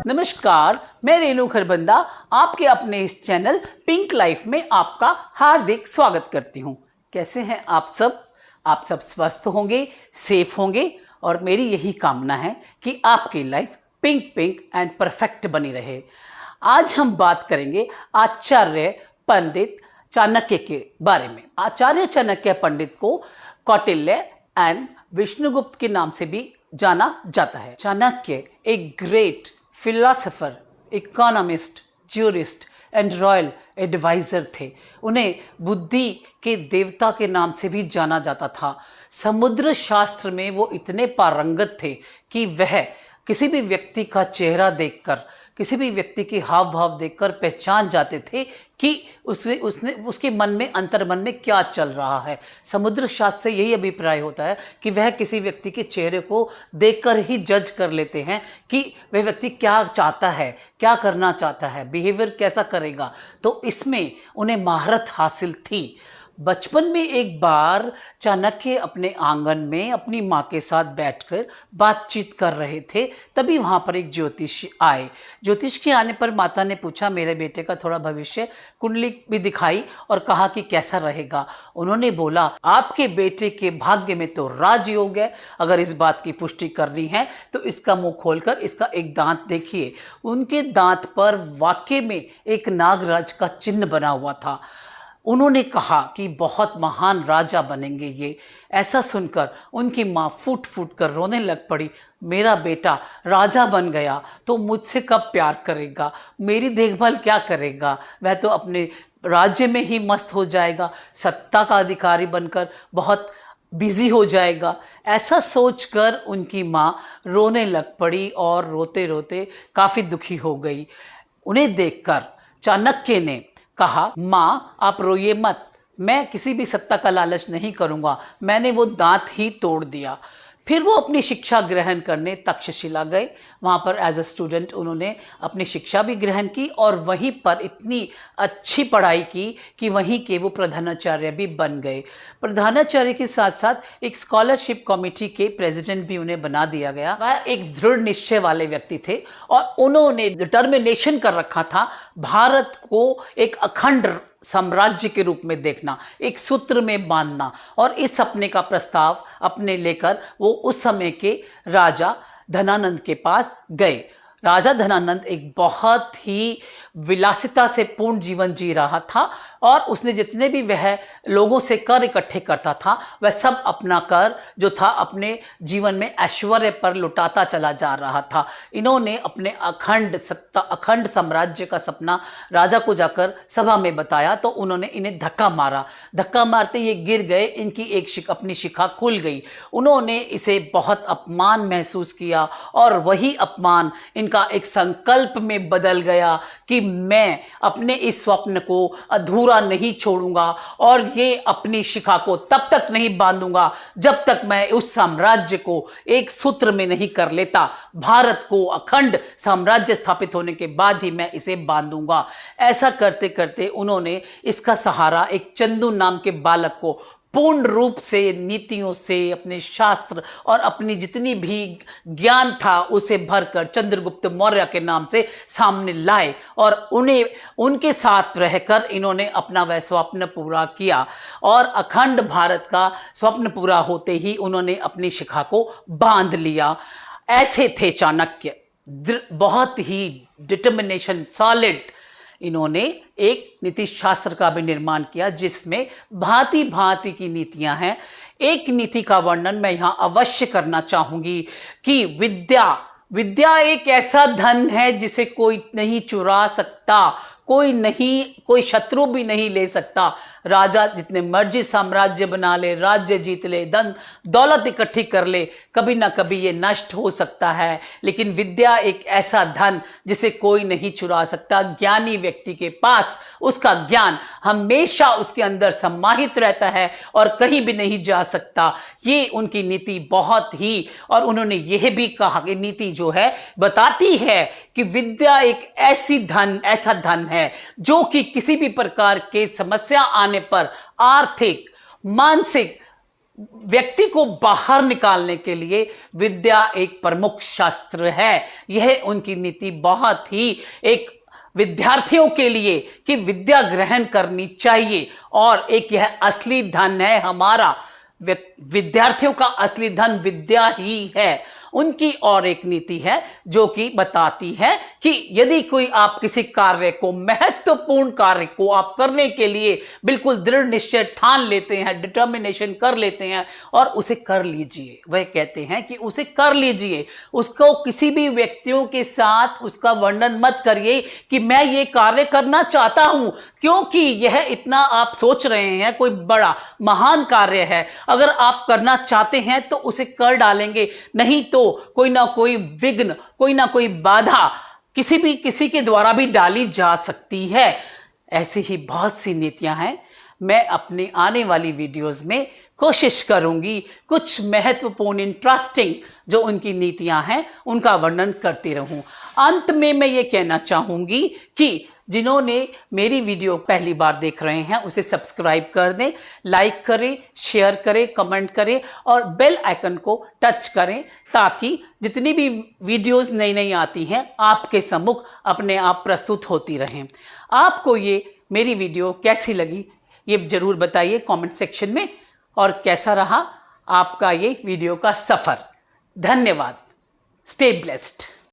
नमस्कार, मैं रेणु खरबंदा आपके अपने इस चैनल पिंक लाइफ में आपका हार्दिक स्वागत करती हूँ। कैसे हैं आप सब? आप सब स्वस्थ होंगे, सेफ होंगे और मेरी यही कामना है कि आपकी life pink pink and perfect बनी रहे। आज हम बात करेंगे आचार्य पंडित चाणक्य के बारे में। आचार्य चाणक्य पंडित को कौटिल्य एंड विष्णुगुप्त के नाम से भी जाना जाता है। चाणक्य एक great philosopher, economist, jurist and royal advisor थे। उन्हें बुद्धि के देवता के नाम से भी जाना जाता था। समुद्र शास्त्र में वो इतने पारंगत थे कि वह किसी भी व्यक्ति का चेहरा देखकर, किसी भी व्यक्ति के हाव भाव देखकर पहचान जाते थे कि उसके मन में, अंतर मन में क्या चल रहा है। समुद्र शास्त्र से यही अभिप्राय होता है कि वह किसी व्यक्ति के चेहरे को देखकर ही जज कर लेते हैं कि वह व्यक्ति क्या चाहता है, क्या करना चाहता है, बिहेवियर कैसा करेगा। तो इसमें उन्हें महारत हासिल थी। बचपन में एक बार चाणक्य अपने आंगन में अपनी माँ के साथ बैठकर बातचीत कर रहे थे। तभी वहाँ पर एक ज्योतिष आए। ज्योतिष के आने पर माता ने पूछा, मेरे बेटे का थोड़ा भविष्य कुंडली भी दिखाई और कहा कि कैसा रहेगा। उन्होंने बोला, आपके बेटे के भाग्य में तो राजयोग है। अगर इस बात की पुष्टि करनी है तो इसका मुंह खोलकर इसका एक दांत देखिए। उनके दांत पर वाकई में एक नागराज का चिन्ह बना हुआ था। उन्होंने कहा कि बहुत महान राजा बनेंगे ये। ऐसा सुनकर उनकी माँ फूट फूट कर रोने लग पड़ी। मेरा बेटा राजा बन गया तो मुझसे कब प्यार करेगा, मेरी देखभाल क्या करेगा, वह तो अपने राज्य में ही मस्त हो जाएगा, सत्ता का अधिकारी बनकर बहुत बिजी हो जाएगा। ऐसा सोचकर उनकी माँ रोने लग पड़ी और रोते रोते काफ़ी दुखी हो गई। उन्हें देखकर चाणक्य ने कहा, माँ आप रोइए मत, मैं किसी भी सत्ता का लालच नहीं करूँगा, मैंने वो दांत ही तोड़ दिया। फिर वो अपनी शिक्षा ग्रहण करने तक्षशिला गए। वहाँ पर एज अ स्टूडेंट उन्होंने अपनी शिक्षा भी ग्रहण की और वहीं पर इतनी अच्छी पढ़ाई की कि वहीं के वो प्रधानाचार्य भी बन गए। प्रधानाचार्य के साथ साथ एक स्कॉलरशिप कमेटी के प्रेसिडेंट भी उन्हें बना दिया गया। वह एक दृढ़ निश्चय वाले व्यक्ति थे और उन्होंने डिटर्मिनेशन कर रखा था भारत को एक अखंड साम्राज्य के रूप में देखना, एक सूत्र में बांधना। और इस सपने का प्रस्ताव अपने लेकर वो उस समय के राजा धनानंद के पास गए। राजा धनानंद एक बहुत ही विलासिता से पूर्ण जीवन जी रहा था और उसने जितने भी वह लोगों से कर इकट्ठे करता था वह सब अपना कर जो था अपने जीवन में ऐश्वर्य पर लुटाता चला जा रहा था। इन्होंने अपने अखंड सत्ता, अखंड साम्राज्य का सपना राजा को जाकर सभा में बताया तो उन्होंने इन्हें धक्का मारा। धक्का मारते ये गिर गए, इनकी अपनी शिखा खुल गई। उन्होंने इसे बहुत अपमान महसूस किया और वही अपमान इनका एक संकल्प में बदल गया कि मैं अपने इस स्वप्न को अधूरा नहीं छोड़ूंगा और ये अपनी शिखा को तब तक नहीं बांधूंगा जब तक मैं उस साम्राज्य को एक सूत्र में नहीं कर लेता। भारत को अखंड साम्राज्य स्थापित होने के बाद ही मैं इसे बांधूंगा। ऐसा करते करते उन्होंने इसका सहारा एक चंदू नाम के बालक को पूर्ण रूप से नीतियों से, अपने शास्त्र और अपनी जितनी भी ज्ञान था उसे भरकर चंद्रगुप्त मौर्य के नाम से सामने लाए और उन्हें उनके साथ रहकर इन्होंने अपना वह स्वप्न पूरा किया। और अखंड भारत का स्वप्न पूरा होते ही उन्होंने अपनी शिखा को बांध लिया। ऐसे थे चाणक्य, बहुत ही डिटर्मिनेशन, सॉलिड। इन्होंने एक नीति शास्त्र का भी निर्माण किया जिसमें भांति भांति की नीतियां हैं। एक नीति का वर्णन मैं यहां अवश्य करना चाहूंगी कि विद्या एक ऐसा धन है जिसे कोई नहीं चुरा सकता, कोई शत्रु भी नहीं ले सकता। राजा जितने मर्जी साम्राज्य बना ले, राज्य जीत ले, धन दौलत इकट्ठी कर ले, कभी ना कभी ये नष्ट हो सकता है। लेकिन विद्या एक ऐसा धन जिसे कोई नहीं चुरा सकता। ज्ञानी व्यक्ति के पास उसका ज्ञान हमेशा उसके अंदर समाहित रहता है और कहीं भी नहीं जा सकता। ये उनकी नीति बहुत ही, और उन्होंने यह भी कहा कि नीति जो है बताती है कि विद्या एक ऐसा धन है जो कि किसी भी प्रकार के समस्या आने पर आर्थिक, मानसिक व्यक्ति को बाहर निकालने के लिए विद्या एक प्रमुख शास्त्र है। यह उनकी नीति बहुत ही एक विद्यार्थियों के लिए कि विद्या ग्रहण करनी चाहिए, और एक यह असली धन है हमारा। विद्यार्थियों का असली धन विद्या ही है। उनकी और एक नीति है जो कि बताती है कि यदि कोई आप किसी कार्य को, महत्वपूर्ण कार्य को आप करने के लिए बिल्कुल दृढ़ निश्चय ठान लेते हैं, डिटर्मिनेशन कर लेते हैं और उसे कर लीजिए। वह कहते हैं कि उसे कर लीजिए, उसको किसी भी व्यक्तियों के साथ उसका वर्णन मत करिए कि मैं ये कार्य करना चाहता हूं, क्योंकि यह इतना आप सोच रहे हैं कोई बड़ा महान कार्य है। अगर आप करना चाहते हैं तो उसे कर डालेंगे, नहीं तो कोई ना कोई विघ्न, कोई ना कोई बाधा किसी के द्वारा भी डाली जा सकती है। ऐसी ही बहुत सी नीतियां हैं। मैं अपने आने वाली वीडियोस में कोशिश करूंगी कुछ महत्वपूर्ण, इंटरेस्टिंग जो उनकी नीतियां हैं उनका वर्णन करती रहूं। अंत में मैं ये कहना चाहूंगी कि जिन्होंने मेरी वीडियो पहली बार देख रहे हैं उसे सब्सक्राइब कर दें, लाइक करें, शेयर करें, कमेंट करें और बेल आइकन को टच करें, ताकि जितनी भी वीडियोस नई नई आती हैं आपके सम्मुख अपने आप प्रस्तुत होती रहें। आपको ये मेरी वीडियो कैसी लगी ये जरूर बताइए कमेंट सेक्शन में, और कैसा रहा आपका ये वीडियो का सफ़र। धन्यवाद। Stay blessed.